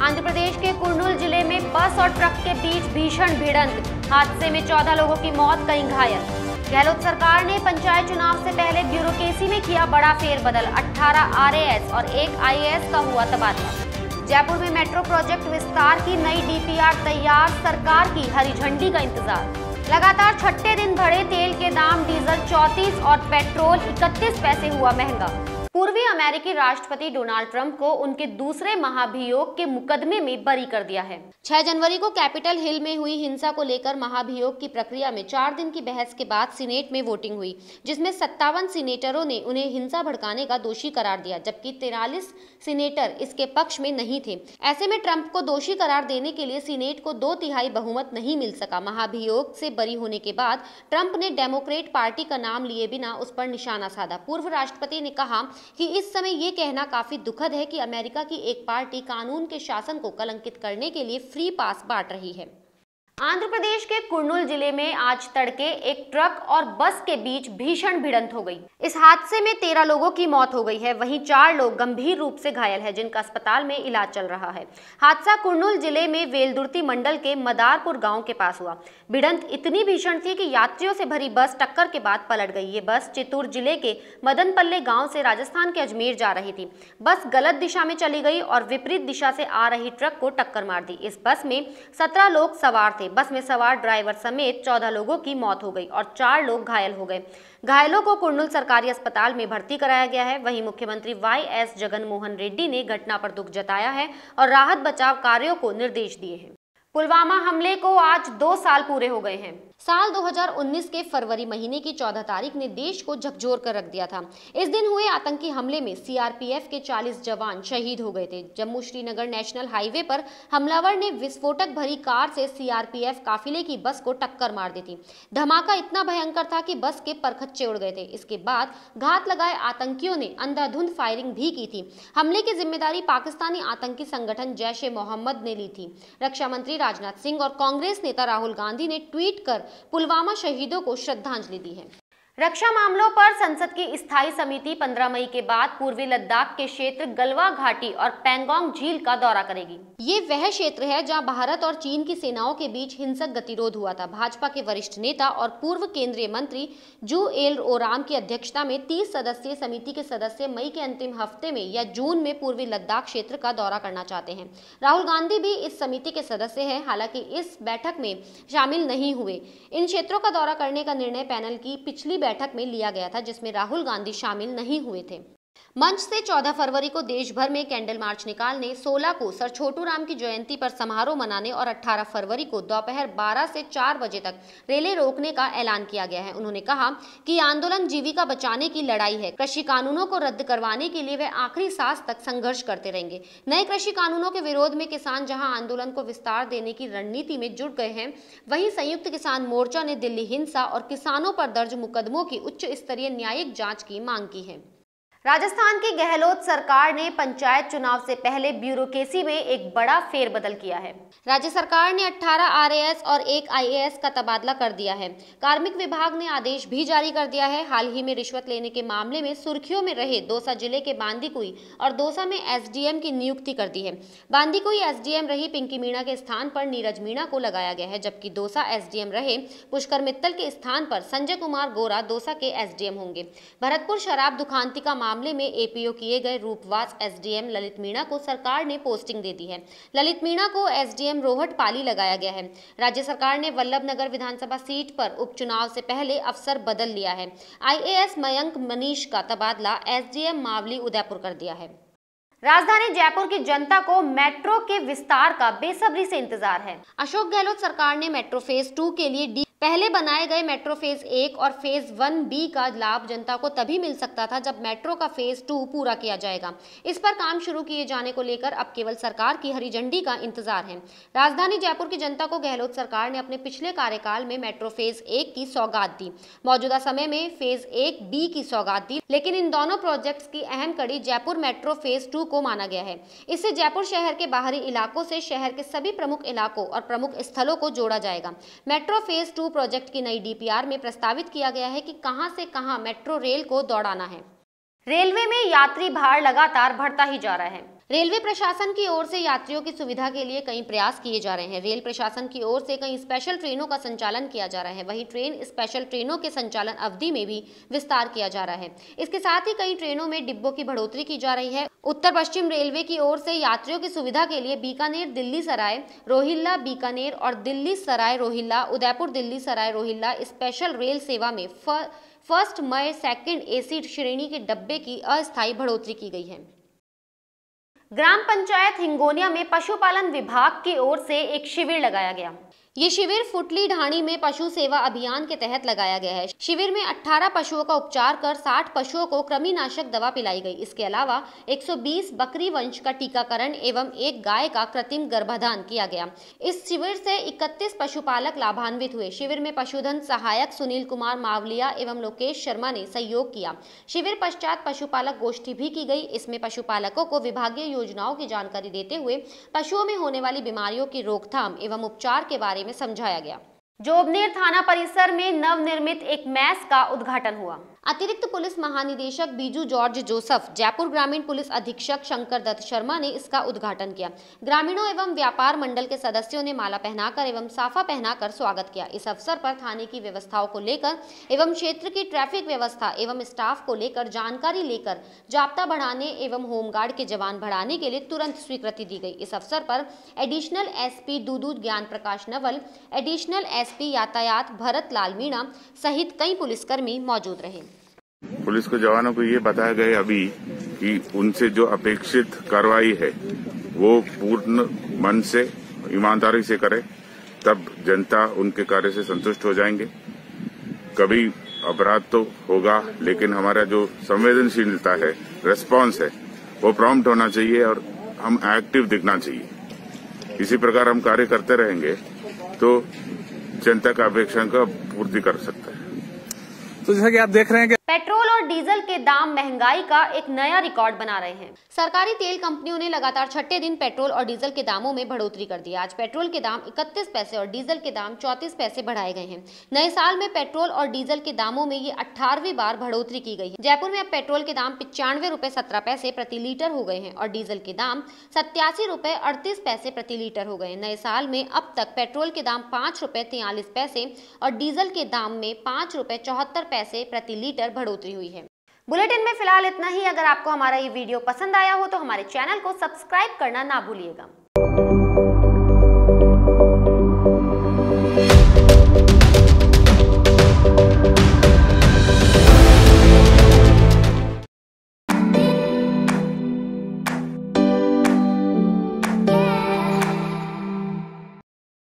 आंध्र प्रदेश के कुर्नूल जिले में बस और ट्रक के बीच भीषण भिड़ंत। हादसे में 14 लोगों की मौत, कई घायल। गहलोत सरकार ने पंचायत चुनाव से पहले ब्यूरोक्रेसी में किया बड़ा फेरबदल। 18 आरएएस और 1 आईएएस का हुआ तबादला। जयपुर में मेट्रो प्रोजेक्ट विस्तार की नई डीपीआर तैयार, सरकार की हरी झंडी का इंतजार। लगातार छठे दिन बढ़े तेल के दाम, डीजल 34 और पेट्रोल 31 पैसे हुआ महंगा। पूर्वी अमेरिकी राष्ट्रपति डोनाल्ड ट्रंप को उनके दूसरे महाभियोग के मुकदमे में बरी कर दिया है। 6 जनवरी को कैपिटल हिल में हुई हिंसा को लेकर महाभियोग की प्रक्रिया में 4 दिन की बहस के बाद सीनेट में वोटिंग हुई, जिसमें 57 सीनेटरों ने उन्हें हिंसा भड़काने का दोषी करार दिया, जबकि 43 सीनेटर इसके पक्ष में नहीं थे। ऐसे में ट्रंप को दोषी करार देने के लिए सीनेट को 2/3 बहुमत नहीं मिल सका। महाभियोग से बरी होने के बाद ट्रंप ने डेमोक्रेट पार्टी का नाम लिए बिना उस पर निशाना साधा। पूर्व राष्ट्रपति ने कहा कि इस समय ये कहना काफी दुखद है कि अमेरिका की एक पार्टी कानून के शासन को कलंकित करने के लिए फ्री पास बांट रही है। आंध्र प्रदेश के कुर्नूल जिले में आज तड़के एक ट्रक और बस के बीच भीषण भिड़ंत हो गई। इस हादसे में 13 लोगों की मौत हो गई है, वहीं 4 लोग गंभीर रूप से घायल हैं, जिनका अस्पताल में इलाज चल रहा है। हादसा कुर्नूल जिले में वेलदुर्ती मंडल के मदारपुर गांव के पास हुआ। भिड़ंत इतनी भीषण थी कि यात्रियों से भरी बस टक्कर के बाद पलट गई। ये बस चित्तूर जिले के मदनपल्ले गांव से राजस्थान के अजमेर जा रही थी। बस गलत दिशा में चली गई और विपरीत दिशा से आ रही ट्रक को टक्कर मार दी। इस बस में 17 लोग सवार थे। बस में सवार ड्राइवर समेत 14 लोगों की मौत हो गई और 4 लोग घायल हो गए। घायलों को कुर्नूल सरकारी अस्पताल में भर्ती कराया गया है। वहीं मुख्यमंत्री वाईएस जगनमोहन रेड्डी ने घटना पर दुख जताया है और राहत बचाव कार्यों को निर्देश दिए हैं। पुलवामा हमले को आज 2 साल पूरे हो गए हैं। साल 2019 के फरवरी महीने की 14 तारीख ने देश को झकझोर कर रख दिया था। इस दिन हुए आतंकी हमले में सीआरपीएफ के 40 जवान शहीद हो गए थे। जम्मू श्रीनगर नेशनल हाईवे पर हमलावर ने विस्फोटक भरी कार से सीआरपीएफ काफिले की बस को टक्कर मार दी थी। धमाका इतना भयंकर था कि बस के परखच्चे उड़ गए थे। इसके बाद घात लगाए आतंकियों ने अंधाधुंध फायरिंग भी की थी। हमले की जिम्मेदारी पाकिस्तानी आतंकी संगठन जैश ए मोहम्मद ने ली थी। रक्षा मंत्री राजनाथ सिंह और कांग्रेस नेता राहुल गांधी ने ट्वीट कर पुलवामा शहीदों को श्रद्धांजलि दी है। रक्षा मामलों पर संसद की स्थायी समिति 15 मई के बाद पूर्वी लद्दाख के क्षेत्र गलवा घाटी और पैंगोंग झील का दौरा करेगी। ये वह क्षेत्र है जहां भारत और चीन की सेनाओं के बीच हिंसक गतिरोध हुआ था। भाजपा के वरिष्ठ नेता और पूर्व केंद्रीय मंत्री जू एल ओराम की अध्यक्षता में 30 सदस्यीय समिति के सदस्य मई के अंतिम हफ्ते में या जून में पूर्वी लद्दाख क्षेत्र का दौरा करना चाहते हैं। राहुल गांधी भी इस समिति के सदस्य हैं, हालांकि इस बैठक में शामिल नहीं हुए। इन क्षेत्रों का दौरा करने का निर्णय पैनल की पिछली बैठक में लिया गया था, जिसमें राहुल गांधी शामिल नहीं हुए थे। मंच से 14 फरवरी को देश भर में कैंडल मार्च निकालने, 16 को सर छोटू राम की जयंती पर समारोह मनाने और 18 फरवरी को दोपहर 12 से 4 बजे तक रेलें रोकने का ऐलान किया गया है। उन्होंने कहा कि आंदोलन जीविका बचाने की लड़ाई है। कृषि कानूनों को रद्द करवाने के लिए वे आखिरी सांस तक संघर्ष करते रहेंगे। नए कृषि कानूनों के विरोध में किसान जहां आंदोलन को विस्तार देने की रणनीति में जुट गए हैं, वहीं संयुक्त किसान मोर्चा ने दिल्ली हिंसा और किसानों पर दर्ज मुकदमों की उच्च स्तरीय न्यायिक जांच की मांग की है। राजस्थान की गहलोत सरकार ने पंचायत चुनाव से पहले ब्यूरोक्रेसी में एक बड़ा फेरबदल किया है। राज्य सरकार ने 18 आरएएस और 1 आईएएस का तबादला कर दिया है। कार्मिक विभाग ने आदेश भी जारी कर दिया है। हाल ही में रिश्वत लेने के मामले में सुर्खियों में रहे दौसा जिले के बांदीकुई और दौसा में एसडीएम की नियुक्ति कर दी है। बांदीकुई एसडीएम रही पिंकी मीणा के स्थान पर नीरज मीणा को लगाया गया है, जबकि दौसा एसडीएम रहे पुष्कर मित्तल के स्थान पर संजय कुमार गोरा दौसा के एसडीएम होंगे। भरतपुर शराब दुकानती का मामले में एपीओ किए गए रूपवास एसडीएम ललित मीणा को सरकार ने पोस्टिंग दे दी है। ललित मीणा को एसडीएम रोहट पाली लगाया गया है। राज्य सरकार ने वल्लभनगर विधानसभा सीट पर उपचुनाव से पहले अफसर बदल लिया है। आईएएस मयंक मनीष का तबादला एसडीएम मावली उदयपुर कर दिया है। राजधानी जयपुर की जनता को मेट्रो के विस्तार का बेसब्री से इंतजार है। अशोक गहलोत सरकार ने मेट्रो फेज 2 के लिए पहले बनाए गए मेट्रो फेज 1 और फेज 1B का लाभ जनता को तभी मिल सकता था जब मेट्रो का फेज 2 पूरा किया जाएगा। इस पर काम शुरू किए जाने को लेकर अब केवल सरकार की हरी झंडी का इंतजार है। राजधानी जयपुर की जनता को गहलोत सरकार ने अपने पिछले कार्यकाल में मेट्रो फेज 1 की सौगात दी, मौजूदा समय में फेज 1B की सौगात दी, लेकिन इन दोनों प्रोजेक्ट्स की अहम कड़ी जयपुर मेट्रो फेज 2 को माना गया है। इससे जयपुर शहर के बाहरी इलाकों से शहर के सभी प्रमुख इलाकों और प्रमुख स्थलों को जोड़ा जाएगा। मेट्रो फेज 2 प्रोजेक्ट की नई डीपीआर में प्रस्तावित किया गया है कि कहां से कहां मेट्रो रेल को दौड़ाना है। रेलवे में यात्री भार लगातार बढ़ता ही जा रहा है। रेलवे प्रशासन की ओर से यात्रियों की सुविधा के लिए कई प्रयास किए जा रहे हैं। रेल प्रशासन की ओर से कई स्पेशल ट्रेनों का संचालन किया जा रहा है। वहीं ट्रेन स्पेशल ट्रेनों के संचालन अवधि में भी विस्तार किया जा रहा है। इसके साथ ही कई ट्रेनों में डिब्बों की बढ़ोतरी की जा रही है। उत्तर पश्चिम रेलवे की ओर से यात्रियों की सुविधा के लिए बीकानेर दिल्ली सराय रोहिल्ला बीकानेर और दिल्ली सराय रोहिल्ला उदयपुर दिल्ली सराय रोहिल्ला स्पेशल रेल सेवा में फर्स्ट मई सेकंड एसी श्रेणी के डब्बे की अस्थायी बढ़ोतरी की गई है। ग्राम पंचायत हिंगोनिया में पशुपालन विभाग की ओर से एक शिविर लगाया गया। ये शिविर फुटली ढाणी में पशु सेवा अभियान के तहत लगाया गया है। शिविर में 18 पशुओं का उपचार कर 60 पशुओं को कृमिनाशक दवा पिलाई गई। इसके अलावा 120 बकरी वंश का टीकाकरण एवं एक गाय का कृत्रिम गर्भाधान किया गया। इस शिविर से 31 पशुपालक लाभान्वित हुए। शिविर में पशुधन सहायक सुनील कुमार मावलिया एवं लोकेश शर्मा ने सहयोग किया। शिविर पश्चात पशुपालक गोष्ठी भी की गई। इसमें पशुपालकों को विभागीय योजनाओं की जानकारी देते हुए पशुओं में होने वाली बीमारियों की रोकथाम एवं उपचार के बारे में समझाया गया। जोबनेर थाना परिसर में नवनिर्मित एक मैस का उद्घाटन हुआ। अतिरिक्त पुलिस महानिदेशक बीजू जॉर्ज जोसफ, जयपुर ग्रामीण पुलिस अधीक्षक शंकर दत्त शर्मा ने इसका उद्घाटन किया। ग्रामीणों एवं व्यापार मंडल के सदस्यों ने माला पहनाकर एवं साफा पहनाकर स्वागत किया। इस अवसर पर थाने की व्यवस्थाओं को लेकर एवं क्षेत्र की ट्रैफिक व्यवस्था एवं स्टाफ को लेकर जानकारी लेकर जाब्ता बढ़ाने एवं होमगार्ड के जवान बढ़ाने के लिए तुरंत स्वीकृति दी गई। इस अवसर पर एडिशनल एसपी दूदू ज्ञान प्रकाश नवल, एडिशनल एसपी यातायात भरत लाल मीणा सहित कई पुलिसकर्मी मौजूद रहे। पुलिस के जवानों को ये बताया गया अभी कि उनसे जो अपेक्षित कार्रवाई है वो पूर्ण मन से ईमानदारी से करे, तब जनता उनके कार्य से संतुष्ट हो जाएंगे। कभी अपराध तो होगा, लेकिन हमारा जो संवेदनशीलता है, रेस्पॉन्स है, वो प्रॉम्प्ट होना चाहिए और हम एक्टिव दिखना चाहिए। इसी प्रकार हम कार्य करते रहेंगे तो जनता का अपेक्षा का पूर्ति कर सकते हैं। तो जैसा कि आप देख रहे हैं कि पेट्रोल और डीजल के दाम महंगाई का एक नया रिकॉर्ड बना रहे हैं। सरकारी तेल कंपनियों ने लगातार छठे दिन पेट्रोल और डीजल के दामों में बढ़ोतरी कर दी। आज पेट्रोल के दाम 31 पैसे और डीजल के दाम 34 पैसे बढ़ाए गए हैं। नए साल में पेट्रोल और डीजल के दामों में ये 18वीं बार बढ़ोतरी की गई है। जयपुर में अब पेट्रोल के दाम 95 रुपए 17 पैसे प्रति लीटर हो गए हैं और डीजल के दाम 87 रुपए 38 पैसे प्रति लीटर हो गए हैं। नए साल में अब तक पेट्रोल के दाम 5 रुपए 43 पैसे और डीजल के दाम में 5 रुपए 74 पैसे प्रति लीटर बढ़ोतरी हुई है। बुलेटिन में फिलहाल इतना ही। अगर आपको हमारा ये वीडियो पसंद आया हो तो हमारे चैनल को सब्सक्राइब करना ना भूलिएगा।